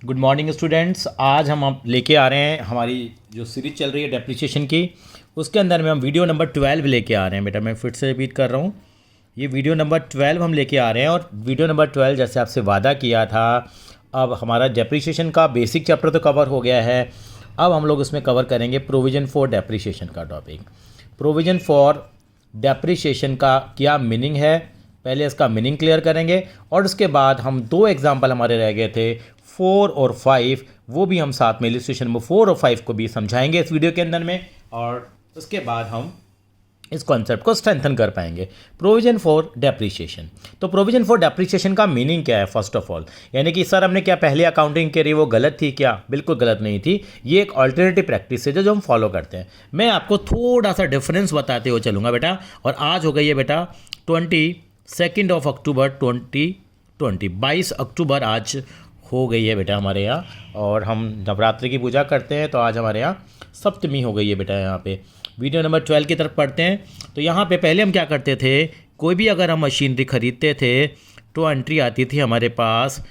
Good morning students. आज हम लेके आ रहे हैं हमारी जो सीरीज चल रही है डेप्रिसिएशन की, उसके अंदर में हम वीडियो नंबर 12 लेके आ रहे हैं। बेटा मैं फिर से रिपीट कर रहा हूँ, ये वीडियो नंबर 12 हम लेके आ रहे हैं। और वीडियो नंबर 12 जैसे आपसे वादा किया था, अब हमारा डेप्रिसिएशन का बेसिक चैप्टर तो कवर हो गया है। अब हम लोग इसमें कवर करेंगे प्रोविज़न फॉर डेप्रिसिएशन का टॉपिक। प्रोविज़न फॉर डेप्रिसिएशन का क्या मीनिंग है, पहले इसका मीनिंग क्लियर करेंगे और उसके बाद हम दो एग्जाम्पल हमारे रह गए थे 4 और 5, वो भी हम साथ में इलस्ट्रेशन में 4 और 5 को भी समझाएंगे इस वीडियो के अंदर में। और उसके बाद हम इस कॉन्सेप्ट को स्ट्रेंथन कर पाएंगे। प्रोविज़न फॉर डेप्रिसिएशन, तो प्रोविज़न फॉर डेप्रिसिएशन का मीनिंग क्या है फर्स्ट ऑफ ऑल, यानी कि सर हमने क्या पहले अकाउंटिंग करी वो गलत थी क्या? बिल्कुल गलत नहीं थी। ये एक अल्टरनेटिव प्रैक्टिस है जो हम फॉलो करते हैं। मैं आपको थोड़ा सा डिफरेंस बताते हुए चलूँगा बेटा। और आज हो गई है बेटा 22 अक्टूबर 2020, 22 अक्टूबर आज हो गई है बेटा हमारे यहाँ। और हम नवरात्रि की पूजा करते हैं, तो आज हमारे यहाँ सप्तमी हो गई है बेटा। यहाँ पे वीडियो नंबर 12 की तरफ पढ़ते हैं। तो यहाँ पे पहले हम क्या करते थे, कोई भी अगर हम मशीनरी ख़रीदते थे तो एंट्री आती थी हमारे पास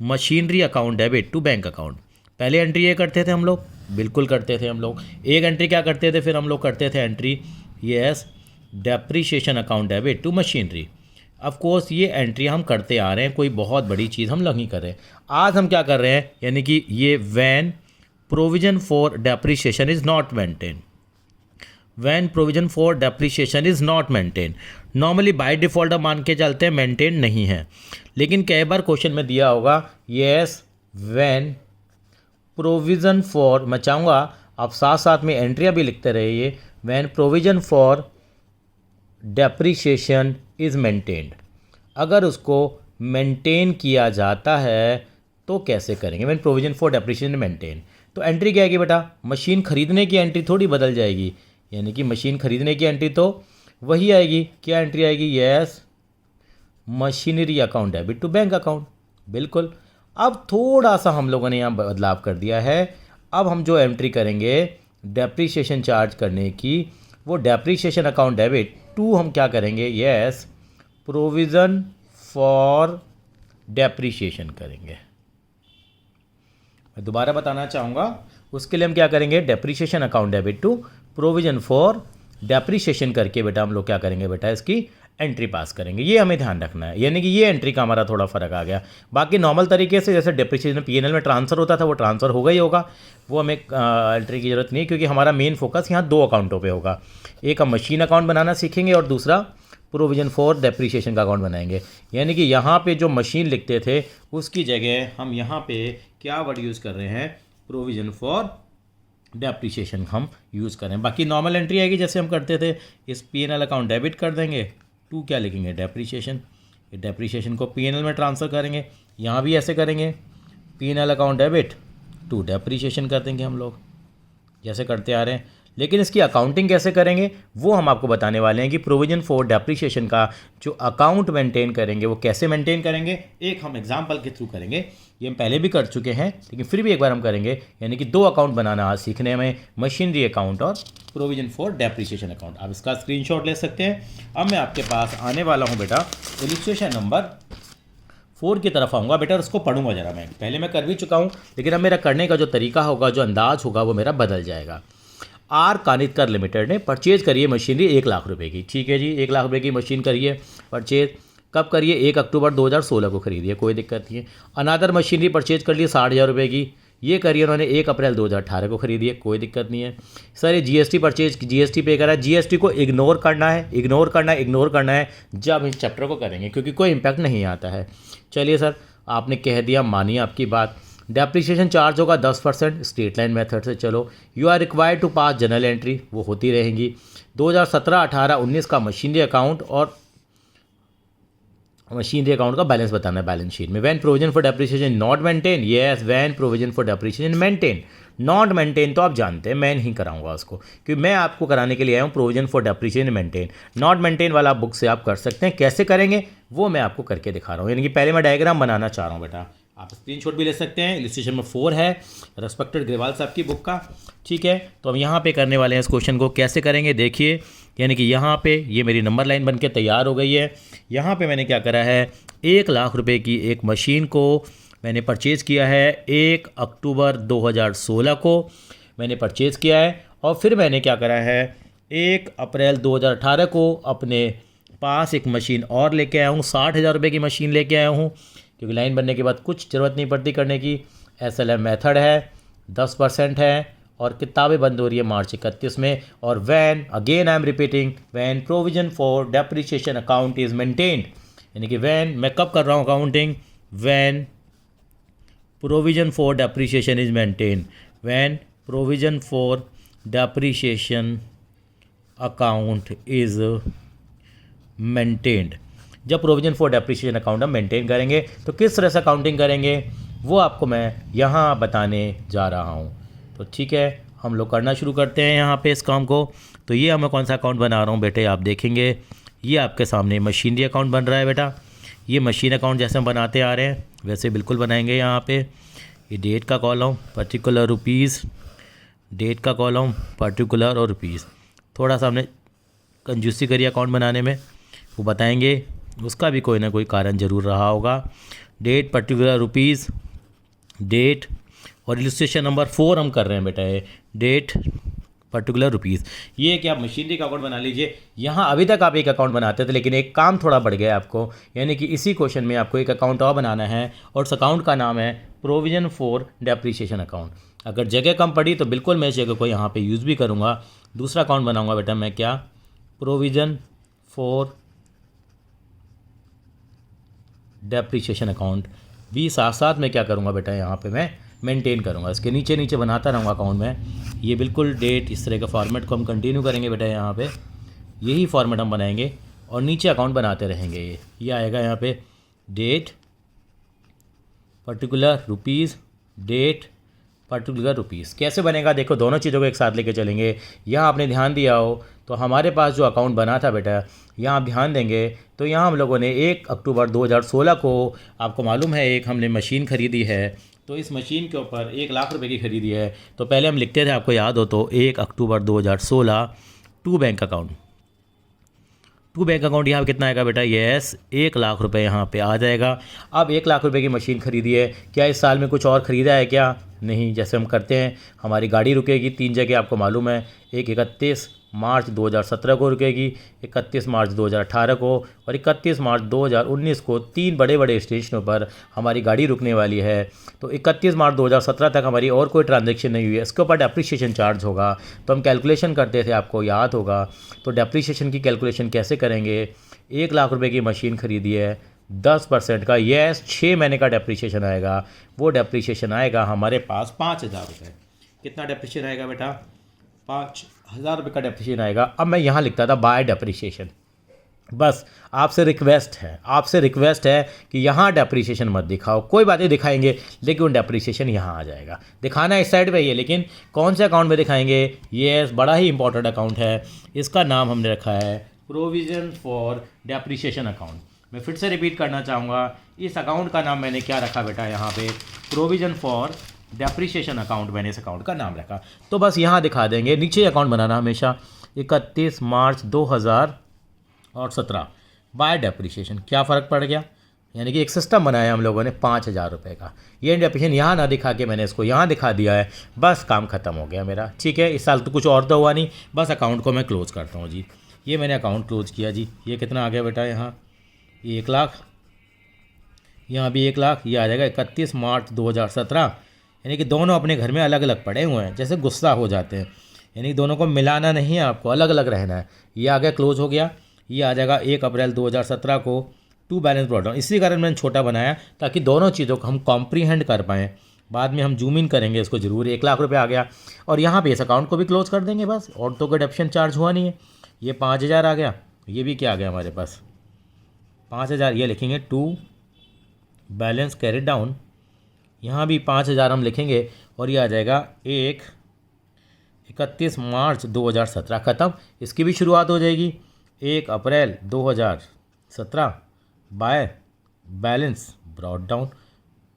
machinery account debit to bank account. पहले एंट्री ये करते थे हम लोग, बिल्कुल करते थे हम लोग। एक एंट्री क्या करते थे, फिर हम लोग करते थे entry yes depreciation account debit to machinery. Of course ये एंट्री हम करते आ रहे हैं, कोई बहुत बड़ी चीज़ हम नहीं कर रहे हैं। आज हम क्या कर रहे हैं, यानी कि ये when provision for depreciation is not maintain, when provision for depreciation is not maintain. Normally by default हम मान के चलते हैं मेंटेन नहीं है, लेकिन कई बार क्वेश्चन में दिया होगा यस व्हेन प्रोविज़न फॉर, मैं चाहूँगा आप साथ साथ में एंट्रियाँ भी लिखते रहिए, when provision for depreciation is maintained. अगर उसको मेंटेन किया जाता है तो कैसे करेंगे, when provision for depreciation maintain. तो एंट्री क्या आएगी बेटा, मशीन खरीदने की एंट्री थोड़ी बदल जाएगी, यानी कि मशीन खरीदने की एंट्री तो वही आएगी। क्या एंट्री आएगी, yes machinery account debit to bank account. बिल्कुल। अब थोड़ा सा हम लोगों ने यहाँ बदलाव कर दिया है। अब हम जो एंट्री करेंगे डेप्रिसिएशन चार्ज करने की, वो डेप्रिसिएशन अकाउंट डेबिट टू हम क्या करेंगे, यस प्रोविज़न फॉर डेप्रिसिएशन करेंगे। मैं दोबारा बताना चाहूँगा, उसके लिए हम क्या करेंगे, depreciation account debit to provision for depreciation करके बेटा हम लोग क्या करेंगे बेटा, इसकी एंट्री पास करेंगे। ये हमें ध्यान रखना है, यानी कि ये एंट्री का हमारा थोड़ा फ़र्क आ गया। बाकी नॉर्मल तरीके से जैसे डेप्रिसिएशन पीएनएल में ट्रांसफ़र होता था वो ट्रांसफ़र होगा ही होगा, वो हमें एंट्री की ज़रूरत नहीं, क्योंकि हमारा मेन फोकस यहाँ दो अकाउंटों पे होगा। एक हम मशीन अकाउंट बनाना सीखेंगे और दूसरा प्रोविज़न फॉर डेप्रिसिएशन का अकाउंट बनाएंगे। यानी कि यहाँ पे जो मशीन लिखते थे उसकी जगह हम यहाँ पे क्या वर्ड यूज़ कर रहे हैं, प्रोविज़न फॉर डेप्रिसिएशन हम यूज़ करें। बाकी नॉर्मल एंट्री आएगी जैसे हम करते थे, इस पीएनएल अकाउंट डेबिट कर देंगे, टू क्या लिखेंगे डेप्रिसिएशन। ये डेप्रिसिएशन को पीएनएल में ट्रांसफ़र करेंगे, यहाँ भी ऐसे करेंगे, PNL account debit to depreciation कर देंगे हम लोग जैसे करते आ रहे हैं। लेकिन इसकी अकाउंटिंग कैसे करेंगे वो हम आपको बताने वाले हैं कि प्रोविज़न फॉर डेप्रिसिएशन का जो अकाउंट मेंटेन करेंगे वो कैसे मेंटेन करेंगे, एक हम एग्जांपल के थ्रू करेंगे। ये हम पहले भी कर चुके हैं लेकिन फिर भी एक बार हम करेंगे, यानी कि दो अकाउंट बनाना आज सीखने में, मशीनरी अकाउंट और प्रोविज़न फॉर डेप्रिसिएशन अकाउंट। आप इसका स्क्रीनशॉट ले सकते हैं। अब मैं आपके पास आने वाला हूँ बेटा इलस्ट्रेशन नंबर 4 की तरफ आऊँगा बेटा, और उसको पढ़ूंगा जरा। मैं पहले मैं कर भी चुका हूँ, लेकिन अब मेरा करने का जो तरीका होगा, जो अंदाज होगा वो मेरा बदल जाएगा। आर कानितकर लिमिटेड ने परचेज करी है मशीनरी 1 लाख रुपए की। ठीक है जी, 1 लाख रुपए की मशीन करिए परचेज। कब करिए, 1 अक्टूबर 2016 को खरीदिए, कोई दिक्कत नहीं है। अनादर मशीनरी परचेज कर लिए 60,000 रुपये की, ये करिए उन्होंने 1 अप्रैल 2018 को खरीदी है, कोई दिक्कत नहीं है। सर ये जीएसटी परचेज, जीएसटी पे करा, जीएसटी को इग्नोर करना है, इग्नोर करना है जब इस चैप्टर को करेंगे, क्योंकि कोई इम्पैक्ट नहीं आता है। चलिए सर आपने कह दिया, मानिए आपकी बात। डेप्रिसिएशन चार्ज होगा 10% स्ट्रेट लाइन मेथड से। चलो, you are required to pass journal entry, वो होती रहेंगी। 2017, 18, 19 का मशीनरी अकाउंट और मशीनरी अकाउंट का बैलेंस बताना है बैलेंस शीट में। When provision for depreciation not maintain, yes when provision for depreciation maintain. Not maintain तो आप जानते हैं, मैं नहीं कराऊंगा उसको, क्योंकि मैं आपको कराने के लिए आया हूँ provision for depreciation maintain. Not maintain वाला बुक से आप कर सकते हैं, कैसे करेंगे वो मैं आपको करके दिखा रहा हूँ। यानी कि पहले मैं डायग्राम बनाना चाह रहा हूँ बेटा, आप स्क्रीनशॉट भी ले सकते हैं। इलस्ट्रेशन में 4 है, रेस्पेक्टेड ग्रेवाल साहब की बुक का। ठीक है, तो हम यहाँ पे करने वाले हैं इस क्वेश्चन को। कैसे करेंगे देखिए, यानी कि यहाँ पे ये मेरी नंबर लाइन बन के तैयार हो गई है। यहाँ पे मैंने क्या करा है, 1 लाख रुपए की एक मशीन को मैंने परचेज़ किया है 1 अक्टूबर 2016 को मैंने परचेज़ किया है। और फिर मैंने क्या करा है 1 अप्रैल 2018 को अपने पास एक मशीन और लेके आया हूँ, 60,000 रुपये की मशीन लेके आया हूँ, क्योंकि लाइन बनने के बाद कुछ ज़रूरत नहीं पड़ती करने की। SLM मेथड है, 10% है और किताबें बंद हो रही है मार्च 31 में। और when again I am repeating, when provision for depreciation account is maintained, यानी कि वैन मैं कब कर रहा हूँ accounting, when provision for depreciation is maintain, when provision for depreciation account is maintained. जब प्रोविजन फॉर डेप्रिसिएशन अकाउंट हम maintain करेंगे तो किस तरह से अकाउंटिंग करेंगे वो आपको मैं यहाँ बताने जा रहा हूँ। तो ठीक है, हम लोग करना शुरू करते हैं यहाँ पे इस काम को। तो ये मैं कौन सा अकाउंट बना रहा हूँ बेटे, आप देखेंगे ये आपके सामने मशीनरी अकाउंट बन रहा है बेटा। ये मशीन अकाउंट जैसे हम बनाते आ रहे हैं वैसे बिल्कुल बनाएंगे। यहाँ पे ये डेट का कॉलम, पर्टिकुलर रुपीज़, डेट का कॉलम, पर्टिकुलर और रुपीज़। थोड़ा सा हमने कंजूसी करी अकाउंट बनाने में, वो बताएंगे, उसका भी कोई ना कोई कारण ज़रूर रहा होगा। डेट, पर्टिकुलर, रुपीज़, डेट और इलस्ट्रेशन नंबर 4 हम कर रहे हैं बेटा, ये डेट, पर्टिकुलर, रुपीज़। ये कि आप मशीनरी का अकाउंट बना लीजिए। यहाँ अभी तक आप एक अकाउंट बनाते थे लेकिन एक काम थोड़ा बढ़ गया आपको, यानी कि इसी क्वेश्चन में आपको एक अकाउंट और बनाना है और उस अकाउंट का नाम है प्रोविजन फॉर डेप्रिसिएशन अकाउंट। अगर जगह कम पड़ी तो बिल्कुल मैं इस जगह को यहाँ पे यूज़ भी करूँगा। दूसरा अकाउंट बनाऊँगा बेटा मैं, क्या, प्रोविजन फॉर डेप्रिसिएशन अकाउंट भी साथ साथ में क्या करूँगा बेटा, यहाँ पे मैं मेंटेन करूँगा। इसके नीचे नीचे बनाता रहूँगा अकाउंट में। ये बिल्कुल डेट, इस तरह का फॉर्मेट को हम कंटिन्यू करेंगे बेटा। यहाँ पे यही फॉर्मेट हम बनाएंगे और नीचे अकाउंट बनाते रहेंगे। ये आएगा यहाँ पे date, particular, rupees, date, particular, rupees. कैसे बनेगा देखो, दोनों चीज़ों को एक साथ लेके चलेंगे। यहाँ आपने ध्यान दिया हो तो हमारे पास जो अकाउंट बना था बेटा, यहाँ आप ध्यान देंगे तो यहाँ हम लोगों ने 1 अक्टूबर 2016 को, आपको मालूम है एक हमने मशीन ख़रीदी है, तो इस मशीन के ऊपर 1 लाख रुपए की खरीदी है। तो पहले हम लिखते थे, आपको याद हो तो, 1 October 2016 to bank account. To bank account यहाँ कितना आएगा बेटा, यस 1 लाख रुपए यहाँ पे आ जाएगा। अब 1 लाख रुपए की मशीन खरीदी है, क्या इस साल में कुछ और ख़रीदा है क्या, नहीं। जैसे हम करते हैं, हमारी गाड़ी रुकेगी 3 जगह, आपको मालूम है, एक 31 मार्च 2017 को रुकेगी, 31 मार्च 2018 को और 31 मार्च 2019 को। 3 बड़े बड़े स्टेशनों पर हमारी गाड़ी रुकने वाली है। तो 31 मार्च 2017 तक हमारी और कोई ट्रांजैक्शन नहीं हुई है, इसके ऊपर डेप्रिसिएशन चार्ज होगा। तो हम कैलकुलेशन करते थे, आपको याद होगा। तो डेप्रिसिएशन की कैलकुलेशन कैसे करेंगे, 1 लाख रुपए की मशीन खरीदी है, 10% का, यस 6 महीने का डेप्रिसिएशन आएगा। वो डेप्रिसिएशन आएगा हमारे पास 5,000 रुपये। कितना डेप्रिसिएशन आएगा बेटा, 5,000 रुपये का डेप्रिसिएशन आएगा। अब मैं यहाँ लिखता था बाय डेप्रिसिएशन। बस आपसे रिक्वेस्ट है कि यहाँ डेप्रिसिएशन मत दिखाओ, कोई बात नहीं दिखाएंगे लेकिन डेप्रिसिएशन यहाँ आ जाएगा। दिखाना इस साइड पे ही है लेकिन कौन से अकाउंट में दिखाएंगे, ये बड़ा ही इंपॉर्टेंट अकाउंट है। इसका नाम हमने रखा है प्रोविजन फॉर डेप्रिसिएशन अकाउंट। मैं फिर से रिपीट करना चाहूँगा, इस अकाउंट का नाम मैंने क्या रखा बेटा, यहाँ पे प्रोविजन फॉर डेप्रिसिएशन अकाउंट मैंने इस अकाउंट का नाम रखा। तो बस यहाँ दिखा देंगे, नीचे अकाउंट बनाना हमेशा 31 मार्च 2017 बाय डेप्रिसिएशन। क्या फ़र्क पड़ गया, यानी कि एक सिस्टम बनाया हम लोगों ने 5,000 रुपये का। ये डेप्रिसिएशन यहाँ ना दिखा के मैंने इसको यहाँ दिखा दिया है, बस काम ख़त्म हो गया मेरा। ठीक है, इस साल तो कुछ और तो हुआ नहीं, बस अकाउंट को मैं क्लोज़ करता हूँ जी। ये मैंने अकाउंट क्लोज़ किया जी। ये कितना आ गया बेटा, यहाँ 1 लाख, यहाँ भी 1 लाख, ये आ जाएगा 31 मार्च 2017। यानी कि दोनों अपने घर में अलग अलग पड़े हुए हैं, जैसे गुस्सा हो जाते हैं, यानी दोनों को मिलाना नहीं है, आपको अलग अलग रहना है। ये आ गया, क्लोज हो गया। ये आ जाएगा 1 अप्रैल 2017 को टू बैलेंस ब्रॉट डाउन। इसी कारण मैंने छोटा बनाया ताकि दोनों चीज़ों को हम कॉम्प्रीहेंड कर पाएँ। बाद में हम जूम इन करेंगे इसको ज़रूर। 1 लाख रुपये आ गया और यहाँ पे इस अकाउंट को भी क्लोज कर देंगे बस, और तो कोई डेप्शन चार्ज हुआ नहीं है। ये 5,000 आ गया, ये भी क्या आ गया हमारे पास 5,000। ये लिखेंगे टू बैलेंस कैरिड डाउन, यहाँ भी 5,000 हम लिखेंगे और ये आ जाएगा 31 मार्च 2017 ख़त्म। इसकी भी शुरुआत हो जाएगी 1 अप्रैल 2017 बाय बैलेंस ब्रॉट डाउन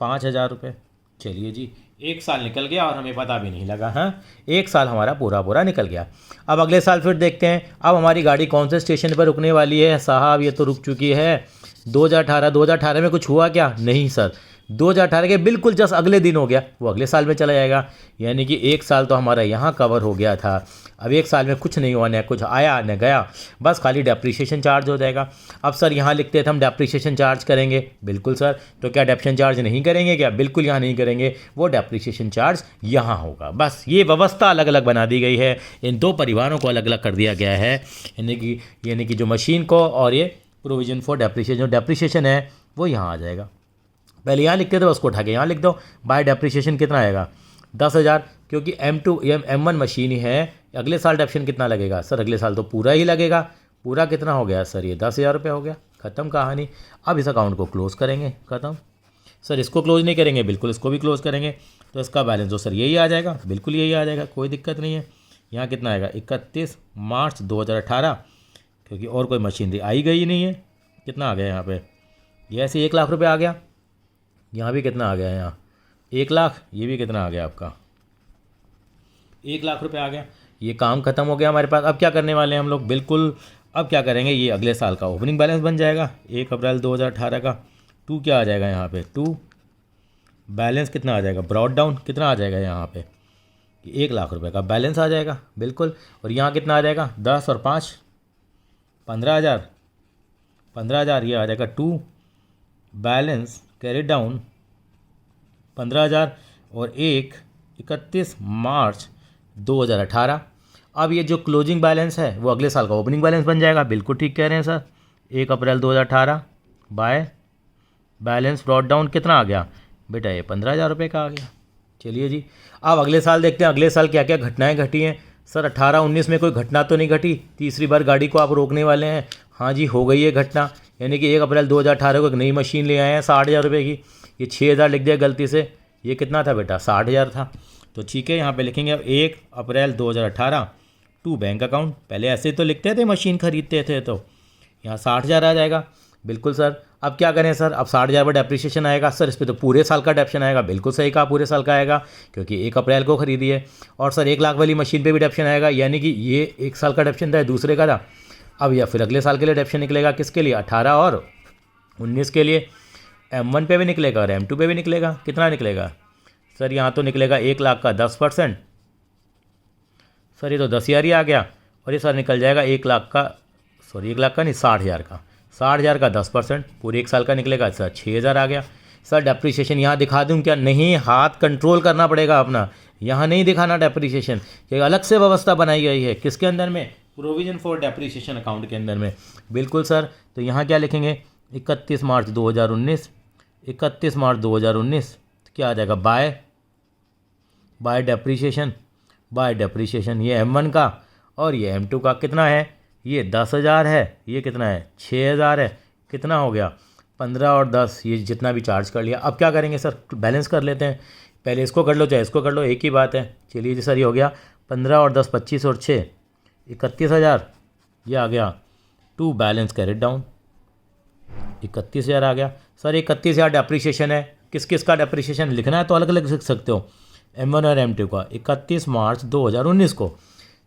5,000 रुपये। चलिए जी, 1 साल निकल गया और हमें पता भी नहीं लगा। हाँ, 1 साल हमारा पूरा निकल गया। अब अगले साल फिर देखते हैं, अब हमारी गाड़ी कौन से स्टेशन पर रुकने वाली है साहब। ये तो रुक चुकी है 2018 में कुछ हुआ क्या, नहीं सर। 2018 के बिल्कुल जस्ट अगले दिन हो गया, वो अगले साल में चला जाएगा। यानी कि 1 साल तो हमारा यहाँ कवर हो गया था। अब 1 साल में कुछ नहीं हुआ, न कुछ आया न गया, बस खाली डेप्रीशिएशन चार्ज हो जाएगा। अब सर यहाँ लिखते थे हम डेप्रीशिएशन चार्ज करेंगे, बिल्कुल सर। तो क्या डेप्रीशिएशन चार्ज नहीं करेंगे क्या? बिल्कुल यहाँ नहीं करेंगे, वो डेप्रीशिएशन चार्ज यहाँ होगा। बस ये व्यवस्था अलग अलग बना दी गई है, इन दो परिवारों को अलग अलग कर दिया गया है। यानी कि जो मशीन को और ये प्रोविजन फॉर डेप्रीशिएशन, जो डेप्रीशिएशन है वो यहाँ आ जाएगा। पहले यहाँ लिखते थे, उसको उठा के यहाँ लिख दो। बाय डेप्रीशिएशन कितना आएगा? 10,000, क्योंकि M1 मशीन ही है। अगले साल डेप्रीशिएशन कितना लगेगा? सर अगले साल तो पूरा ही लगेगा। पूरा कितना हो गया सर? ये 10,000 रुपये हो गया, ख़त्म कहानी। अब इस अकाउंट को क्लोज़ करेंगे, ख़त्म। सर इसको क्लोज़ नहीं करेंगे, बिल्कुल इसको भी क्लोज़ करेंगे, तो इसका बैलेंस तो सर यही आ जाएगा, बिल्कुल यही आ जाएगा, कोई दिक्कत नहीं है। यहाँ कितना आएगा? 31 मार्च 2018, क्योंकि और कोई मशीनरी आई गई नहीं है। कितना आ गया यहाँ पे? ये ऐसे 1 लाख रुपये आ गया। यहाँ भी कितना आ गया? यहाँ 1 लाख, ये भी कितना आ गया आपका? 1 लाख रुपये आ गया। ये काम ख़त्म हो गया हमारे पास। अब क्या करने वाले हैं हम लोग? बिल्कुल अब क्या करेंगे, ये अगले साल का ओपनिंग बैलेंस बन जाएगा 1 अप्रैल 2018 का। 2 क्या आ जाएगा यहाँ पे? 2 बैलेंस कितना आ जाएगा? ब्रॉड डाउन कितना आ जाएगा यहाँ पे? 1 लाख रुपए का बैलेंस आ जाएगा, बिल्कुल। और यहाँ कितना आ जाएगा? 10 और 5 15,000, 15,000 ये आ जाएगा। 2 बैलेंस कैरी डाउन 15,000 और 31 मार्च 2018। अब ये जो क्लोजिंग बैलेंस है वो अगले साल का ओपनिंग बैलेंस बन जाएगा, बिल्कुल ठीक कह रहे हैं sir. 1 April 2018 by balance brought down कितना आ गया बेटा? ये 15,000 रुपये का आ गया। चलिए जी, अब अगले साल देखते हैं अगले साल क्या क्या घटनाएं घटी हैं। सर 18-19 में कोई घटना तो नहीं घटी? तीसरी बार गाड़ी को आप रोकने वाले हैं। हाँ जी, हो गई है घटना। यानी कि 1 अप्रैल 2018 को एक नई मशीन ले आए हैं 60,000 रुपये की। ये 6,000 लिख दिया गलती से, ये कितना था बेटा? 60,000 था। तो ठीक है, यहाँ पे लिखेंगे अब 1 अप्रैल 2018 टू बैंक अकाउंट। पहले ऐसे तो लिखते थे, मशीन खरीदते थे, तो यहाँ 60,000 आ जाएगा, बिल्कुल सर। अब क्या करें सर? अब 60,000 पर डेप्रीशिएशन आएगा। सर इस पर तो पूरे साल का डेप्शन आएगा, बिल्कुल सही कहा, पूरे साल का आएगा, क्योंकि 1 अप्रैल को खरीदी है। और सर 1 लाख वाली मशीन पे भी डेप्शन आएगा, यानी कि ये 1 साल का डेप्शन था, दूसरे का था। अब या फिर अगले साल के लिए डेप्शन निकलेगा, किसके लिए? 18 और 19 के लिए। M1 पे भी निकलेगा और M2 पे भी निकलेगा। कितना निकलेगा सर? यहाँ तो निकलेगा 1 लाख का 10%। सर ये तो 10,000 ही आ गया। और ये सर निकल जाएगा 1 लाख का, सॉरी 1 लाख का नहीं, 60,000 का। 60,000 का 10% पूरे 1 साल का निकलेगा सर, 6,000 आ गया। सर डेप्रीशिएशन यहाँ दिखा दूँ क्या? नहीं, हाथ कंट्रोल करना पड़ेगा अपना, यहाँ नहीं दिखाना डेप्रीशिएशन। एक अलग से व्यवस्था बनाई गई है, किसके अंदर में? प्रोविजन फॉर डेप्रीशिएशन अकाउंट के अंदर में, बिल्कुल सर। तो यहाँ क्या लिखेंगे? 31 मार्च 2019, 31 मार्च 2019 क्या आ जाएगा? By depreciation, by depreciation. ये M1 का और ये M2 का कितना है? ये 10,000 है, ये कितना है? 6,000 है। कितना हो गया? 15 और 10, ये जितना भी चार्ज कर लिया। अब क्या करेंगे सर? बैलेंस कर लेते हैं, पहले इसको कर लो चाहे इसको कर लो, एक ही बात है। चलिए जी सर, ये हो गया 15 और 10 25 और 6 31,000, ये आ गया। 2 बैलेंस कैरिड डाउन 31,000 आ गया। सर 31,000 डेप्रीशिएशन है, किस किस का डेप्रीशिएशन लिखना है तो अलग अलग लिख सकते हो, M1 और M2 का। 31 मार्च 2019 को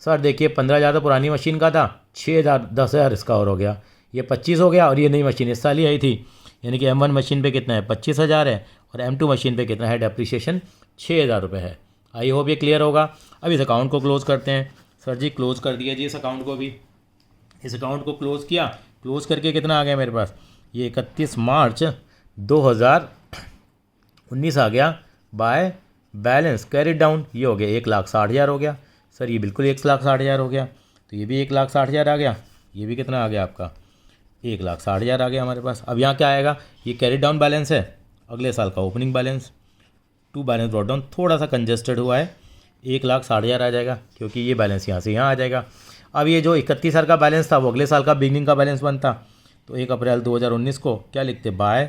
सर देखिए 15,000 तो पुरानी मशीन का था, 6,000 10,000 इसका और हो गया, ये 25 हो गया। और ये नई मशीन इस साल ही आई थी, यानी कि M1 मशीन पे कितना है? 25,000 है, और M2 मशीन पे कितना है डेप्रीशिएशन? 6,000 रुपये है। आई होप ये क्लियर होगा। अब इस अकाउंट को क्लोज़ करते हैं। सर जी क्लोज़ कर दिया जी इस अकाउंट को भी। इस अकाउंट को क्लोज़ किया, क्लोज़ करके कितना आ गया मेरे पास? ये 31 मार्च 2019 आ गया बाय बैलेंस कैरिड डाउन, ये हो गया 1,60,000 हो गया। सर ये बिल्कुल 1,60,000 हो गया, तो ये भी 1,60,000 आ गया। ये भी कितना आ गया आपका? 1,60,000 आ गया हमारे पास। अब यहाँ क्या आएगा? ये कैरिड डाउन बैलेंस है, अगले साल का opening balance. 2 balance brought down थोड़ा सा कंजेस्टेड हुआ है, 1,60,000 आ जाएगा, क्योंकि ये बैलेंस यहाँ से यहाँ आ जाएगा। अब ये जो 31,000 का बैलेंस था वो अगले साल का बिगिनिंग का बैलेंस बनता, तो 1 अप्रैल 2019 को क्या लिखते? बाय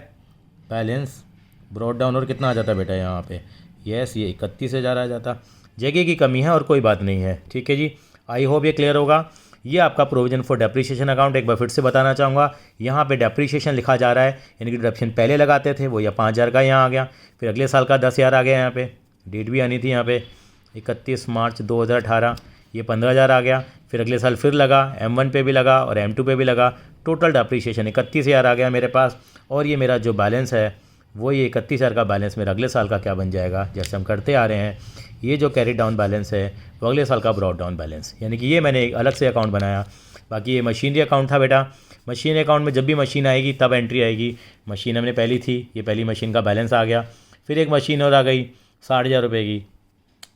बैलेंस ब्रॉट डाउन, और कितना आ जाता बेटा यहाँ पे? यस, ये 31,000 आ जाता। जगह की कमी है और कोई बात नहीं है, ठीक है जी। आई होप ये क्लियर होगा। ये आपका प्रोविजन फॉर डेप्रीशिएशन अकाउंट, एक बार फिर से बताना चाहूँगा, यहाँ पे डेप्रीशिएशन लिखा जा रहा है, यानी कि डिडक्शन पहले लगाते थे वो, या 5,000 का यहाँ आ गया, फिर अगले साल का 10,000 आ गया, यहाँ पे डेट भी आनी थी, यहाँ पे 31 मार्च 2018, ये 15,000 आ गया, फिर अगले साल फिर लगा, M1 पे भी लगा और M2 पे भी लगा, टोटल डेप्रीशिएशन 31,000 आ गया मेरे पास। और ये मेरा जो बैलेंस है वही 31,000 का बैलेंस मेरा अगले साल का क्या बन जाएगा, जैसे हम करते आ रहे हैं। ये जो कैरी डाउन बैलेंस है वो अगले साल का ब्रॉड डाउन बैलेंस, यानी कि ये मैंने एक अलग से अकाउंट बनाया। बाकी ये मशीनरी अकाउंट था बेटा। मशीनरी अकाउंट में जब भी मशीन आएगी तब एंट्री आएगी। मशीन हमने पहली थी, ये पहली मशीन का बैलेंस आ गया। फिर एक मशीन और आ गई 60,000 रुपये की।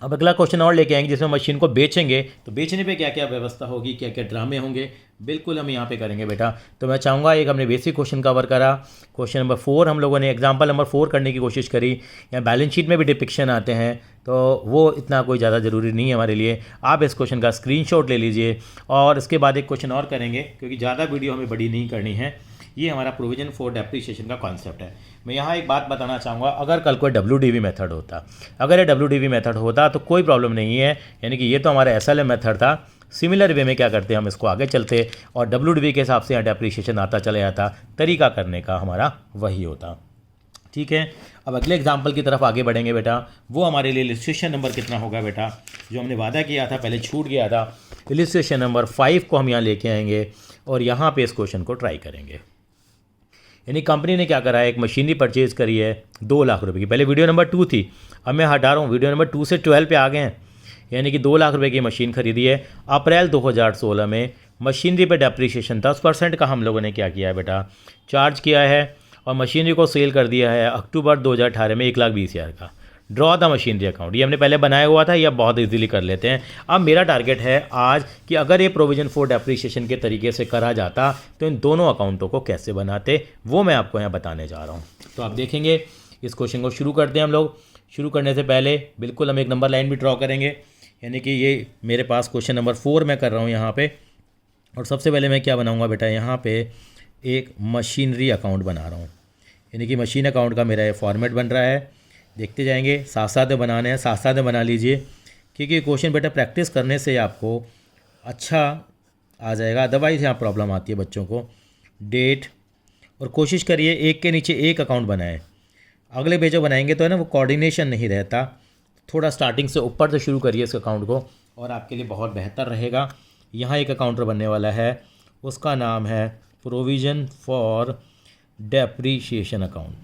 अब अगला क्वेश्चन और लेके आएंगे जिसमें मशीन को बेचेंगे, तो बेचने पे क्या क्या व्यवस्था होगी, क्या क्या ड्रामे होंगे, बिल्कुल हम यहाँ पे करेंगे बेटा। तो मैं चाहूँगा एक हमने बेसिक क्वेश्चन कवर करा। क्वेश्चन नंबर 4 हम लोगों ने एग्जांपल नंबर 4 करने की कोशिश करी। यहाँ बैलेंस शीट में भी डिपिक्शन आते हैं, तो वो इतना कोई ज़्यादा ज़रूरी नहीं है हमारे लिए। आप इस क्वेश्चन का स्क्रीनशॉट ले लीजिए और इसके बाद एक क्वेश्चन और करेंगे, क्योंकि ज़्यादा वीडियो हमें बड़ी नहीं करनी है। ये हमारा प्रोविजन फॉर डेप्रिसिएशन का कॉन्सेप्ट है। मैं यहाँ एक बात बताना चाहूँगा, अगर कल कोई WDV मेथड होता, अगर ये WDV मेथड होता तो कोई प्रॉब्लम नहीं है, यानी कि ये तो हमारा SLM मेथड था। सिमिलर वे में क्या करते हैं, हम इसको आगे चलते और WDV के हिसाब से यहाँ डेप्रिसिएशन आता चला जाता, तरीका करने का हमारा वही होता। ठीक है, अब अगले एग्जाम्पल की तरफ आगे बढ़ेंगे बेटा। वो हमारे लिए इलिस्ट्रेशन नंबर कितना होगा बेटा, जो हमने वादा किया था पहले छूट गया था। इलिस्ट्रेशन नंबर 5 को हम यहाँ लेके आएंगे और यहाँ पे इस क्वेश्चन को ट्राई करेंगे। यानी कंपनी ने क्या करा है, एक मशीनरी परचेज़ करी है 2 लाख रुपए की। पहले वीडियो नंबर 2 थी, अब मैं हटा रहा हूँ, वीडियो नंबर 2 से 12 पे आ गए हैं। यानी कि 2 लाख रुपए की मशीन खरीदी है। अप्रैल 2016 में मशीनरी पे डेप्रिसिएशन 10% का हम लोगों ने क्या किया है बेटा, चार्ज किया है और मशीनरी को सेल कर दिया है अक्टूबर 2018 में 1,20,000 का। ड्रॉ द मशीनरी अकाउंट, ये हमने पहले बनाया हुआ था, यह बहुत इजीली कर लेते हैं। अब मेरा टारगेट है आज कि अगर ये प्रोविजन फॉर डेप्रिसिएशन के तरीके से करा जाता तो इन दोनों अकाउंटों को कैसे बनाते, वो मैं आपको यहाँ बताने जा रहा हूँ। तो आप देखेंगे इस क्वेश्चन को शुरू करते हैं हम लोग। शुरू करने से पहले बिल्कुल हम एक नंबर लाइन भी ड्रॉ करेंगे, यानी कि ये मेरे पास क्वेश्चन नंबर 4 मैं कर रहा हूँ यहाँ पे। और सबसे पहले मैं क्या बनाऊँगा बेटा, यहाँ पे एक मशीनरी अकाउंट बना रहा हूँ, यानी कि मशीन अकाउंट का मेरा ये फॉर्मेट बन रहा है। देखते जाएंगे, साथ साथ में बनाने हैं, साथ साथ में बना लीजिए, क्योंकि क्वेश्चन बेटा प्रैक्टिस करने से आपको अच्छा आ जाएगा, अदरवाइज़ यहाँ प्रॉब्लम आती है बच्चों को। डेट, और कोशिश करिए एक के नीचे एक अकाउंट बनाएं। अगले पेज बनाएंगे तो है ना वो कोऑर्डिनेशन नहीं रहता, थोड़ा स्टार्टिंग से ऊपर से शुरू करिए इस अकाउंट को और आपके लिए बहुत बेहतर रहेगा। यहाँ एक अकाउंट बनने वाला है, उसका नाम है provision for depreciation account.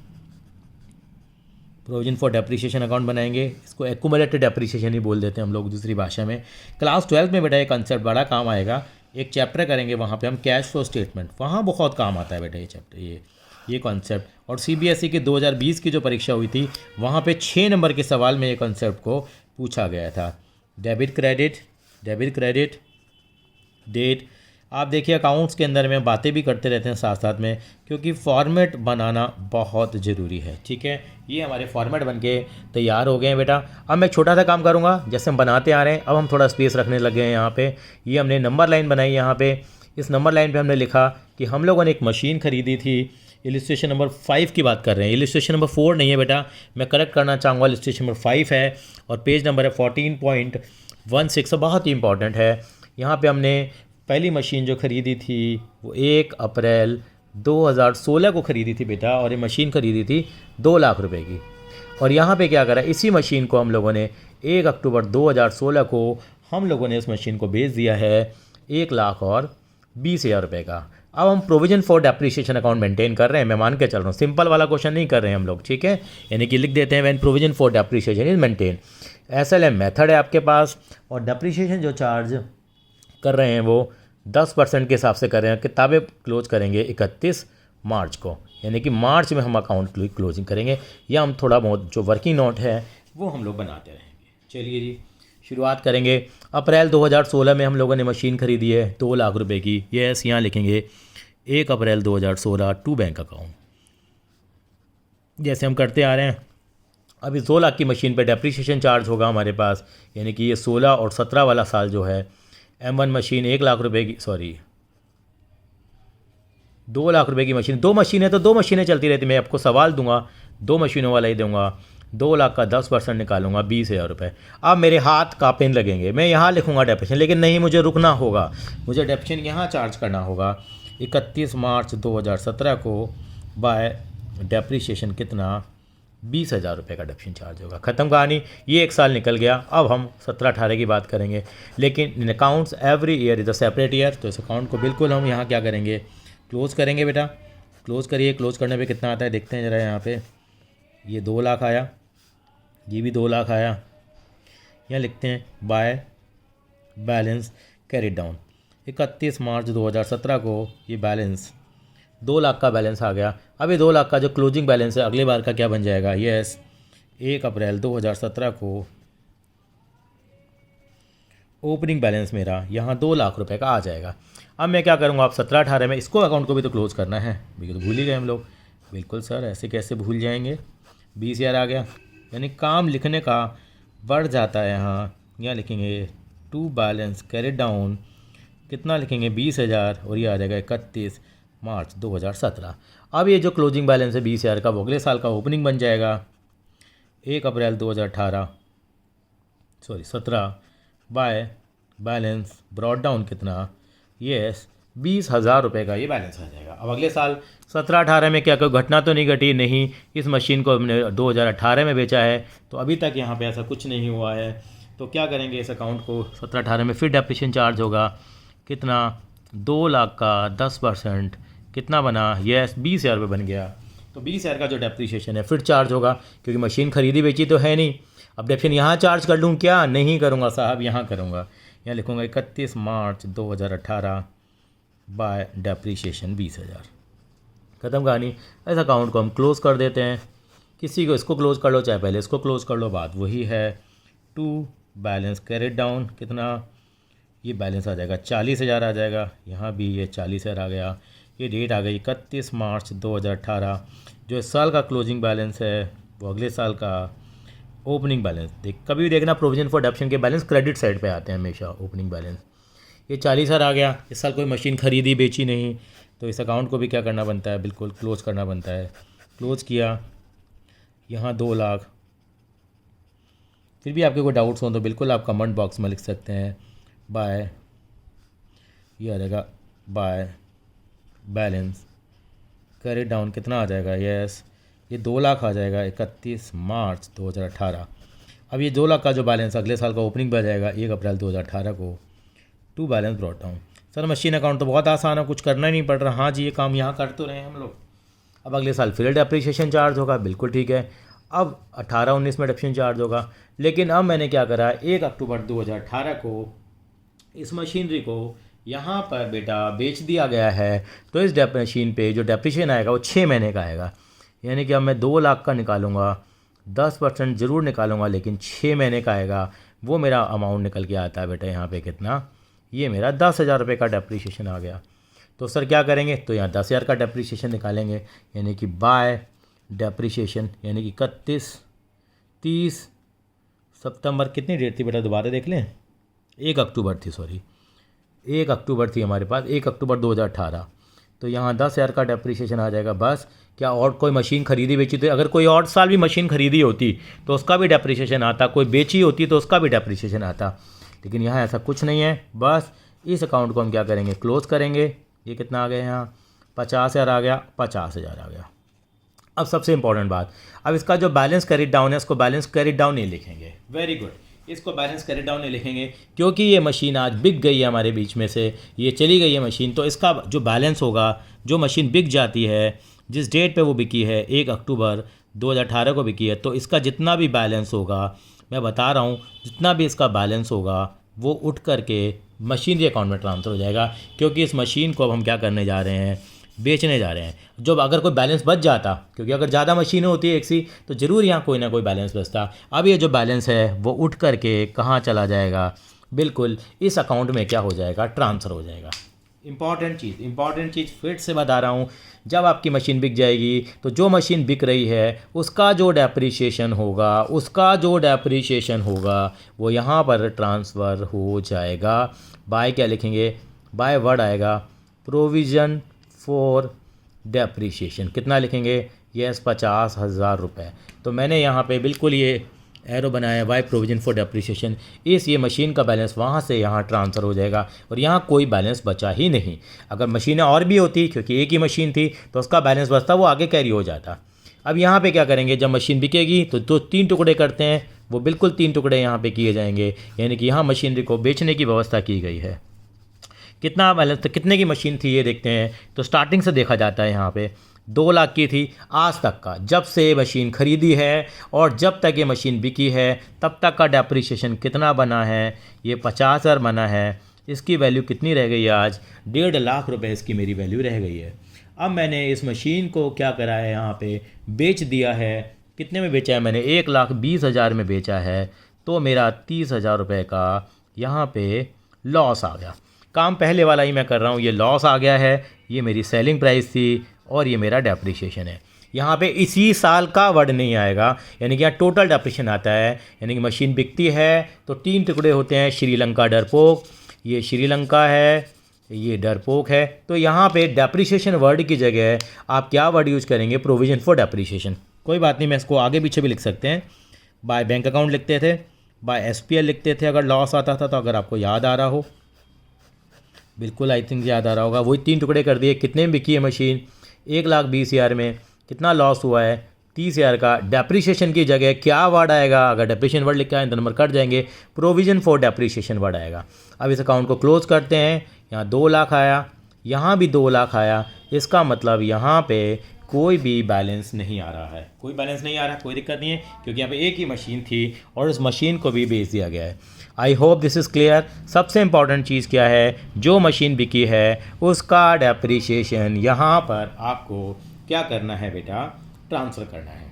Provision for depreciation account बनाएंगे, इसको एक्यूमुलेटेड डेप्रिसिएशन ही बोल देते हैं हम लोग दूसरी भाषा में। क्लास 12 में बेटा ये कंसेप्ट बड़ा काम आएगा। एक चैप्टर करेंगे वहाँ पे हम कैश फ्लो स्टेटमेंट, वहाँ बहुत काम आता है बेटा ये चैप्टर, ये कॉन्सेप्ट। और CBSE की 2020 की जो परीक्षा हुई थी वहाँ पे 6 नंबर के सवाल में ये कॉन्सेप्ट को पूछा गया था। Debit credit, date. आप देखिए अकाउंट्स के अंदर में बातें भी करते रहते हैं साथ साथ में, क्योंकि फॉर्मेट बनाना बहुत ज़रूरी है। ठीक है, ये हमारे फॉर्मेट बनके तैयार हो गए हैं बेटा। अब मैं छोटा सा काम करूँगा, जैसे हम बनाते आ रहे हैं अब हम थोड़ा स्पेस रखने लग गए हैं यहाँ पे। ये हमने नंबर लाइन बनाई यहाँ पे, इस नंबर लाइन पे हमने लिखा कि हम लोगों ने एक मशीन खरीदी थी। इलिस्ट्रेशन नंबर 5 की बात कर रहे हैं, इलिस्ट्रेशन नंबर 4 नहीं है बेटा, मैं करेक्ट करना चाहूँगा, इलिस्ट्रेशन नंबर 5 है और पेज नंबर है 14.16, बहुत ही इंपॉर्टेंट है। यहाँ पे हमने पहली मशीन जो ख़रीदी थी वो 1 अप्रैल 2016 को ख़रीदी थी बेटा, और ये मशीन ख़रीदी थी 2 लाख रुपए की। और यहाँ पे क्या करा, इसी मशीन को हम लोगों ने 1 अक्टूबर 2016 को हम लोगों ने इस मशीन को बेच दिया है 1,20,000 रुपये का। अब हम provision for depreciation account maintain कर रहे हैं, मैं मान के चल रहा हूँ, सिंपल वाला क्वेश्चन नहीं कर रहे हैं हम लोग। ठीक है, यानी कि लिख देते हैं when provision for depreciation is maintain. SLM method है आपके पास, और डेप्रिसिएशन जो चार्ज कर रहे हैं वो 10% के हिसाब से कर रहे हैं। किताबें क्लोज करेंगे 31 मार्च को, यानी कि मार्च में हम अकाउंट क्लोजिंग करेंगे, या हम थोड़ा बहुत जो वर्किंग नोट है वो हम लोग बनाते रहेंगे। चलिए जी शुरुआत करेंगे। अप्रैल 2016 में हम लोगों ने मशीन खरीदी है 2 लाख रुपए की। ये ऐसे यहाँ लिखेंगे 1 अप्रैल 2016 टू बैंक अकाउंट, जैसे हम करते आ रहे हैं। अब इस 2 लाख की मशीन पे डेप्रिसिएशन चार्ज होगा हमारे पास, यानी कि ये 16 और 17 वाला साल जो है। M1 मशीन 1 लाख रुपए की, 2 लाख रुपए की मशीन, 2 मशीनें तो 2 मशीनें चलती रहती। मैं आपको सवाल दूंगा 2 मशीनों वाला ही दूंगा। 2 लाख का 10% निकालूंगा 20,000 रुपये। अब मेरे हाथ कांपने लगेंगे, मैं यहाँ लिखूंगा डेप्रिसिएशन, लेकिन नहीं, मुझे रुकना होगा, मुझे डेप्रिसिएशन यहाँ चार्ज करना होगा 31 मार्च 2017 को बाय डेप्रिसिएशन कितना, 20,000 रुपये का डेप्रिसिएशन चार्ज होगा। ख़त्म कहानी, ये 1 साल निकल गया। अब हम 17-18 की बात करेंगे, लेकिन इन accounts every year is a separate year. तो इस अकाउंट को बिल्कुल हम यहाँ क्या करेंगे, क्लोज़ करेंगे बेटा। क्लोज़ करिए, क्लोज़ करने पे कितना आता है देखते हैं ज़रा यहाँ पे। ये 2 लाख आया, ये भी 2 लाख आया। यहाँ लिखते हैं बाय बैलेंस कैरी डाउन। 31 मार्च 2017 को ये बैलेंस 2 लाख का बैलेंस आ गया। अब ये 2 लाख का जो क्लोजिंग बैलेंस है अगले बार का क्या बन जाएगा? यस, 1 अप्रैल 2017 को ओपनिंग बैलेंस मेरा यहाँ 2 लाख रुपए का आ जाएगा। अब मैं क्या करूँगा, आप 17-18 में इसको अकाउंट को भी तो क्लोज़ करना है। बिल्कुल तो भूल ही गए हम लोग। बिल्कुल सर, ऐसे कैसे भूल जाएंगे। 20,000 आ गया, यानी काम लिखने का बढ़ जाता है। यहाँ लिखेंगे टू बैलेंस कैरी डाउन, कितना लिखेंगे 20,000, और ये आ जाएगा 31 मार्च 2017। अब ये जो क्लोजिंग बैलेंस है 20,000 का, वो अगले साल का ओपनिंग बन जाएगा 1 अप्रैल 17 बाय बैलेंस ब्रॉट डाउन कितना, यस 20,000 रुपये का ये बैलेंस आ जाएगा। अब अगले साल 17-18 में क्या कोई घटना तो नहीं घटी? नहीं, इस मशीन को हमने 2018 में बेचा है, तो अभी तक यहाँ पे ऐसा कुछ नहीं हुआ है। तो क्या करेंगे, इस अकाउंट को 17-18 में फिर डेप्रिसिएशन चार्ज होगा कितना, 2 लाख का 10% कितना बना, यस 20,000 रुपये बन गया। तो 20,000 का जो डेप्रिसिएशन है फिर चार्ज होगा, क्योंकि मशीन खरीदी बेची तो है नहीं। अब डेप्रिसिएशन यहाँ चार्ज कर लूँ क्या? नहीं करूँगा साहब, यहाँ करूँगा। यहाँ लिखूँगा 31 मार्च 2018 बाय डेप्रिसिएशन 20,000। ख़त्म कहानी। इस अकाउंट को हम क्लोज़ कर देते हैं। किसी को इसको क्लोज़ कर लो, चाहे पहले इसको क्लोज़ कर लो, बात वही है। टू बैलेंस कैरिड डाउन कितना, ये बैलेंस आ जाएगा 40,000 आ जाएगा। यहाँ भी ये 40,000 आ गया। ये डेट आ गई 31 मार्च 2018। जो इस साल का क्लोजिंग बैलेंस है वो अगले साल का ओपनिंग बैलेंस। कभी भी देखना प्रोविजन फॉर डेप्रिसिएशन के बैलेंस क्रेडिट साइड पे आते हैं हमेशा, ओपनिंग बैलेंस। ये 40,000 आ गया। इस साल कोई मशीन खरीदी बेची नहीं, तो इस अकाउंट को भी क्या करना बनता है, बिल्कुल क्लोज़ करना बनता है। क्लोज़ किया, यहाँ 2 लाख। फिर भी आपके कोई डाउट्स हो तो बिल्कुल आप कमेंट बॉक्स में लिख सकते हैं। बाय, ये आ जाएगा बाय बैलेंस कैरी डाउन कितना आ जाएगा, यस ये 2 लाख आ जाएगा 31 मार्च 2018। अब ये 2 लाख का जो बैलेंस अगले साल का ओपनिंग बन जाएगा 1 अप्रैल 2018 को। To balance brought down. Sir machine account तो बहुत आसान है, कुछ करना ही नहीं पड़ रहा। हाँ जी, ये काम यहाँ कर तो रहे हैं हम लोग। अब अगले साल फिर डेप्रिसिएशन चार्ज होगा, बिल्कुल ठीक है। अब 18-19 में डेप्रिसिएशन चार्ज होगा। लेकिन अब मैंने क्या करा, 1 अक्टूबर 2018 को इस मशीनरी को यहाँ पर बेटा बेच दिया गया है। तो इस मशीन पे जो डेप्रिसिएशन आएगा वो 6 महीने का आएगा। यानी कि अब मैं 2 लाख का निकालूंगा, 10% ज़रूर निकालूंगा, लेकिन 6 महीने का आएगा। वो मेरा अमाउंट निकल के आता है बेटा यहाँ पे कितना, ये मेरा 10,000 रुपये का डेप्रिसिएशन आ गया। तो सर क्या करेंगे, तो यहाँ 10,000 का डेप्रिसिएशन निकालेंगे। यानी कि बाय डेप्रिसिएशन, यानी कि 30 सितंबर कितनी डेट थी बेटा, दोबारा देख लें। 1 अक्टूबर थी, सॉरी 1 अक्टूबर थी हमारे पास, 1 अक्टूबर 2018। तो यहाँ 10,000 का डेप्रिसिएशन आ जाएगा। बस क्या और कोई मशीन खरीदी बेची तो, अगर कोई और साल भी मशीन खरीदी होती तो उसका भी डेप्रिसिएशन आता, कोई बेची होती तो उसका भी डेप्रिसिएशन आता। लेकिन यहाँ ऐसा कुछ नहीं है। बस इस अकाउंट को हम क्या करेंगे, क्लोज़ करेंगे। ये कितना आ गया, यहाँ 50,000 आ गया, 50,000 आ गया। अब सबसे इंपॉर्टेंट बात, अब इसका जो बैलेंस कैरिड डाउन है इसको बैलेंस कैरिड डाउन नहीं लिखेंगे। वेरी गुड, इसको बैलेंस कैरिड डाउन नहीं लिखेंगे क्योंकि ये मशीन आज बिक गई है हमारे बीच में से, ये चली गई है मशीन। तो इसका जो बैलेंस होगा, जो मशीन बिक जाती है, जिस डेट पे वो बिकी है 1 अक्टूबर 2018 को बिकी है, तो इसका जितना भी बैलेंस होगा, मैं बता रहा हूँ, जितना भी इसका बैलेंस होगा वो उठ करके मशीन के अकाउंट में ट्रांसफ़र हो जाएगा। क्योंकि इस मशीन को अब हम क्या करने जा रहे हैं, बेचने जा रहे हैं। जो अगर कोई बैलेंस बच जाता, क्योंकि अगर ज़्यादा मशीनें होती है एक सी, तो ज़रूर यहाँ कोई ना कोई बैलेंस बचता। अब ये जो बैलेंस है वो उठ करके कहाँ चला जाएगा, बिल्कुल इस अकाउंट में क्या हो जाएगा, ट्रांसफ़र हो जाएगा। इंपॉर्टेंट चीज़ फिर से बता रहा हूँ, जब आपकी मशीन बिक जाएगी तो जो मशीन बिक रही है उसका जो डेप्रिसिएशन होगा वो यहाँ पर ट्रांसफ़र हो जाएगा। बाय क्या लिखेंगे, बाय वर्ड आएगा प्रोविज़न फॉर डेप्रिसिएशन, कितना लिखेंगे, यस 50,000 रुपये। तो मैंने यहाँ पे बिल्कुल ये एरो बनाया, बाय प्रोविजन फॉर डेप्रिसिएशन। ये मशीन का बैलेंस वहाँ से यहाँ ट्रांसफ़र हो जाएगा और यहाँ कोई बैलेंस बचा ही नहीं। अगर मशीनें और भी होती, क्योंकि एक ही मशीन थी, तो उसका बैलेंस बचता, वो आगे कैरी हो जाता। अब यहाँ पे क्या करेंगे, जब मशीन बिकेगी तो 3 टुकड़े करते हैं, वो बिल्कुल 3 टुकड़े यहाँ पे किए जाएंगे। यानी कि यहाँ मशीनरी को बेचने की व्यवस्था की गई है। कितना बैलेंस, तो कितने की मशीन थी ये देखते हैं। तो स्टार्टिंग से देखा जाता है, यहाँ पे 2 लाख की थी, आज तक का जब से ये मशीन ख़रीदी है और जब तक ये मशीन बिकी है तब तक का डेप्रिसिएशन कितना बना है, ये 50,000 बना है। इसकी वैल्यू कितनी रह गई है आज, 1.5 लाख रुपए इसकी मेरी वैल्यू रह गई है। अब मैंने इस मशीन को क्या करा है, यहाँ पे बेच दिया है। कितने में बेचा है मैंने, 1,20,000 में बेचा है, तो मेरा 30,000 रुपये का यहाँ पे लॉस आ गया। काम पहले वाला ही मैं कर रहा हूँ, ये लॉस आ गया है, ये मेरी सेलिंग प्राइस थी और ये मेरा डेप्रिसिएशन है। यहाँ पे इसी साल का वर्ड नहीं आएगा, यानी कि यहाँ टोटल डेप्रिसिएशन आता है। यानी कि मशीन बिकती है तो 3 टुकड़े होते हैं, श्रीलंका डरपोक, ये श्रीलंका है, ये डरपोक है। तो यहाँ पे डेप्रिसिएशन वर्ड की जगह आप क्या वर्ड यूज करेंगे, प्रोविजन फॉर डेप्रिसिएशन। कोई बात नहीं, मैं इसको आगे पीछे भी लिख सकते हैं। बाय बैंक अकाउंट लिखते थे, बाय SPL लिखते थे अगर लॉस आता था। तो अगर आपको याद आ रहा हो, बिल्कुल आई थिंक याद आ रहा होगा, वही 3 टुकड़े कर दिए। कितने में बिकी है मशीन, 1,20,000 में। कितना लॉस हुआ है, 30,000 का। डेप्रिसिएशन की जगह क्या वर्ड आएगा, अगर डेप्रिसिएशन वर्ड लिखा है तो नंबर कट जाएंगे, प्रोविजन फॉर डेप्रिसिएशन वर्ड आएगा। अब इस अकाउंट को क्लोज करते हैं। यहाँ 2 लाख आया, यहाँ भी 2 लाख आया। इसका मतलब यहाँ पे कोई भी बैलेंस नहीं आ रहा है, कोई बैलेंस नहीं आ रहा, कोई दिक्कत नहीं है, क्योंकि यहाँ पे एक ही मशीन थी और उस मशीन को भी बेच दिया गया है। I hope this is clear. सबसे इम्पॉर्टेंट चीज़ क्या है, जो मशीन बिकी है उसका डेप्रिसिएशन यहाँ पर आपको क्या करना है बेटा, ट्रांसफ़र करना है।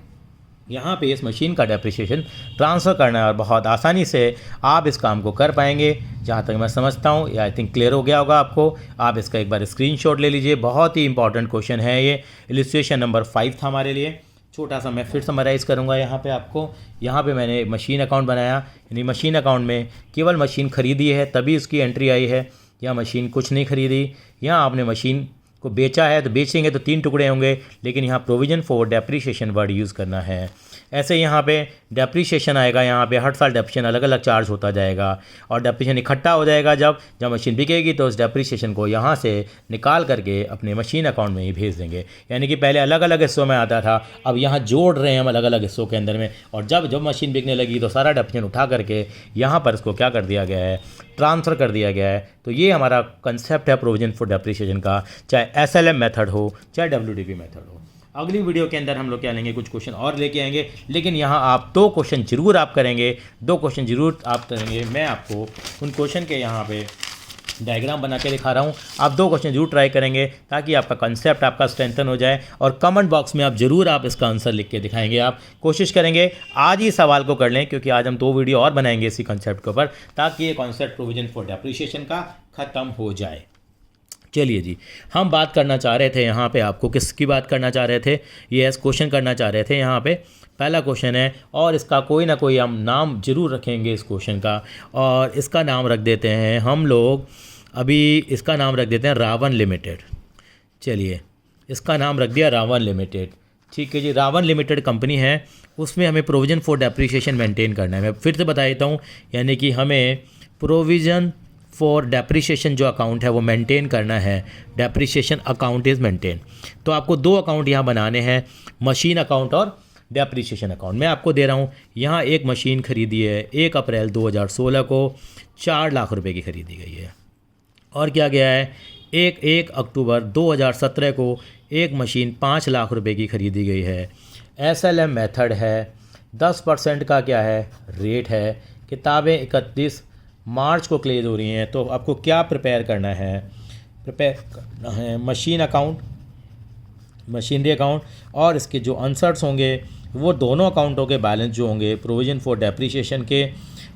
यहाँ पे इस मशीन का डेप्रिसिएशन ट्रांसफ़र करना है और बहुत आसानी से आप इस काम को कर पाएंगे, जहाँ तक मैं समझता हूँ। ये आई थिंक क्लियर हो गया होगा आपको। आप इसका एक बार स्क्रीनशॉट ले लीजिए, बहुत ही इंपॉर्टेंट क्वेश्चन है ये। इलस्ट्रेशन नंबर 5 था हमारे लिए। छोटा सा मैं फिर समराइज़ करूँगा यहाँ पे आपको। यहाँ पे मैंने मशीन अकाउंट बनाया, यानी मशीन अकाउंट में केवल मशीन ख़रीदी है तभी उसकी एंट्री आई है। यहाँ मशीन कुछ नहीं ख़रीदी, यहाँ आपने मशीन को बेचा है तो बेचेंगे तो 3 टुकड़े होंगे, लेकिन यहाँ provision for depreciation word use करना है। ऐसे यहाँ पे डेप्रिसिएशन आएगा, यहाँ पे हर साल डेप्रिसिएशन अलग अलग चार्ज होता जाएगा और डेप्रिसिएशन इकट्ठा हो जाएगा। जब मशीन बिकेगी तो उस डेप्रिसिएशन को यहाँ से निकाल करके अपने मशीन अकाउंट में ही भेज देंगे। यानी कि पहले अलग अलग हिस्सों में आता था, अब यहाँ जोड़ रहे हैं हम अलग अलग हिस्सों के अंदर में। और जब मशीन बिकने लगी तो सारा डेप्रिसिएशन उठा करके यहाँ पर इसको क्या कर दिया गया है, ट्रांसफ़र कर दिया गया है। तो ये हमारा कंसेप्ट है प्रोविजन फॉर डेप्रिसिएशन का, चाहे SLM मेथड हो चाहे WDP मेथड हो। अगली वीडियो के अंदर हम लोग क्या लेंगे, कुछ क्वेश्चन और लेके आएंगे, लेकिन यहाँ आप 2 क्वेश्चन जरूर आप करेंगे, 2 क्वेश्चन जरूर आप करेंगे। मैं आपको उन क्वेश्चन के यहाँ पे डायग्राम बना के दिखा रहा हूँ, आप 2 क्वेश्चन जरूर ट्राई करेंगे ताकि आपका कंसेप्ट आपका स्ट्रेंथन हो जाए। और कमेंट बॉक्स में आप जरूर आप इसका आंसर लिख के दिखाएंगे। आप कोशिश करेंगे आज ही सवाल को कर लें, क्योंकि आज हम 2 वीडियो और बनाएंगे इसी कंसेप्ट के ऊपर, ताकि ये कॉन्सेप्ट प्रोविजन फॉर डेप्रिसिएशन का ख़त्म हो जाए। चलिए जी, हम बात करना चाह रहे थे यहाँ पे, आपको किसकी बात करना चाह रहे थे, ये क्वेश्चन करना चाह रहे थे। यहाँ पे पहला क्वेश्चन है और इसका कोई ना कोई हम नाम जरूर रखेंगे इस क्वेश्चन का, और इसका नाम रख देते हैं हम लोग, अभी इसका नाम रख देते हैं रावण लिमिटेड। चलिए, इसका नाम रख दिया रावण लिमिटेड। ठीक है जी, रावण लिमिटेड कंपनी है, उसमें हमें प्रोविजन फॉर डेप्रिसिएशन मेंटेन करना है। मैं फिर से बता देता हूँ, यानी कि हमें प्रोविज़न फॉर डेप्रिसिएशन जो अकाउंट है वो मेंटेन करना है। Depreciation account is maintain. तो आपको 2 अकाउंट यहाँ बनाने हैं, मशीन अकाउंट और डेप्रिसिएशन अकाउंट। मैं आपको दे रहा हूँ, यहाँ एक मशीन खरीदी है 1 अप्रैल 2016 को, 4 लाख रुपए की खरीदी गई है। और क्या गया है, 1 अक्टूबर 2017 को एक मशीन 5 लाख रुपए की खरीदी गई है। SLM मेथड है, 10% का क्या है रेट है। किताबें 31 मार्च को क्लोज हो रही हैं। तो आपको क्या प्रिपेयर करना है, मशीन अकाउंट, मशीनरी अकाउंट, और इसके जो आंसर्स होंगे वो दोनों अकाउंटों के बैलेंस जो होंगे प्रोविजन फॉर डेप्रिसिएशन के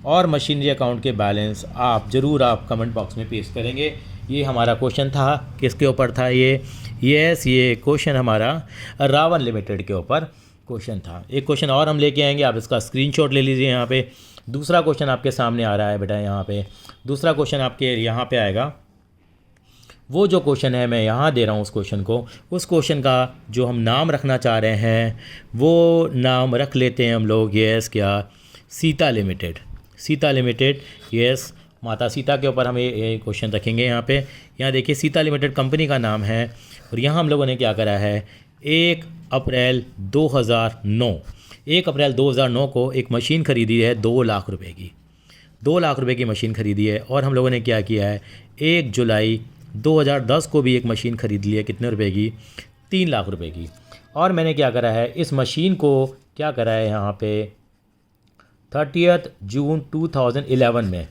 और मशीनरी अकाउंट के बैलेंस आप ज़रूर आप कमेंट बॉक्स में पेश करेंगे। ये हमारा क्वेश्चन था, किसके ऊपर था ये क्वेश्चन हमारा रावण लिमिटेड के ऊपर क्वेश्चन था। एक क्वेश्चन और हम लेके आएंगे, आप इसका स्क्रीनशॉट ले लीजिए। यहाँ पे दूसरा क्वेश्चन आपके सामने आ रहा है बेटा, यहाँ पे दूसरा क्वेश्चन आपके यहाँ पे आएगा। वो जो क्वेश्चन है मैं यहाँ दे रहा हूँ उस क्वेश्चन को, उस क्वेश्चन का जो हम नाम रखना चाह रहे हैं वो नाम रख लेते हैं हम लोग, क्या सीता लिमिटेड। सीता लिमिटेड, माता सीता के ऊपर हम ये क्वेश्चन रखेंगे। यहाँ देखिए सीता लिमिटेड कंपनी का नाम है, और यहाँ हम लोगों ने क्या करा है, 1 अप्रैल 2009 को एक मशीन ख़रीदी है 2 लाख रुपए की। 2 लाख रुपए की मशीन ख़रीदी है। और हम लोगों ने क्या किया है, 1 जुलाई 2010 को भी एक मशीन ख़रीद ली है, कितने रुपए की, 3 लाख रुपए की। और मैंने क्या करा है, इस मशीन को क्या करा है यहाँ पे 30 जून 2011 में,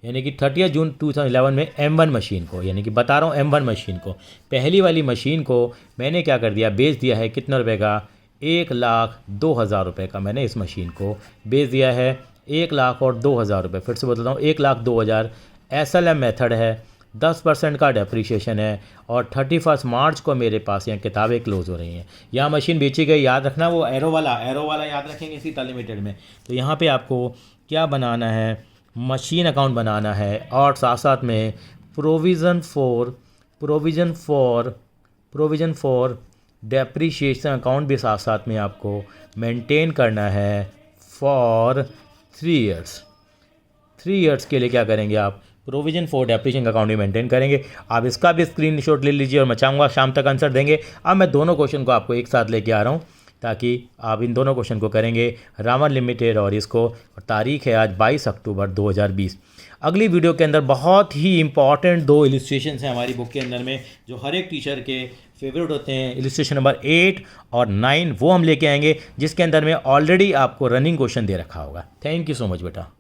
यानी कि 30 जून 2011 में M1 मशीन को, यानी कि बता रहा हूँ M1 मशीन को, पहली वाली मशीन को मैंने क्या कर दिया, बेच दिया है कितने रुपए का, 1,02,000 रुपये का मैंने इस मशीन को बेच दिया है। 1,02,000 रुपये, फिर से बताता हूँ 1,02,000। SLM मेथड है, 10% का डेप्रीशिएशन है और 31 मार्च को मेरे पास यहाँ किताबें क्लोज़ हो रही हैं। यहाँ मशीन बेची गई, याद रखना वो एरो वाला याद रखेंगे इसी लिमिटेड में। तो यहाँ पे आपको क्या बनाना है, मशीन अकाउंट बनाना है और साथ साथ में प्रोविज़न फॉर डेप्रीशिएशन अकाउंट भी साथ साथ में आपको मेंटेन करना है फॉर 3 ईयर्स। 3 ईयर्स के लिए क्या करेंगे आप, प्रोविजन फॉर डेप्रीशिएशन अकाउंट भी मेंटेन करेंगे। आप इसका भी स्क्रीनशॉट ले लीजिए और मैं चाहूँगा शाम तक आंसर देंगे। अब मैं दोनों क्वेश्चन को आपको एक साथ लेके आ रहा हूँ ताकि आप इन दोनों क्वेश्चन को करेंगे, रामन लिमिटेड और इसको, और तारीख है आज 22 अक्टूबर 2020। अगली वीडियो के अंदर बहुत ही इंपॉर्टेंट 2 इलस्ट्रेशंस हैं हमारी बुक के अंदर में जो हर एक टीचर के फेवरेट होते हैं। इलस्ट्रेशन नंबर 8 और 9 वो हम लेके आएंगे जिसके अंदर में ऑलरेडी आपको रनिंग क्वेश्चन दे रखा होगा। थैंक यू सो मच बेटा।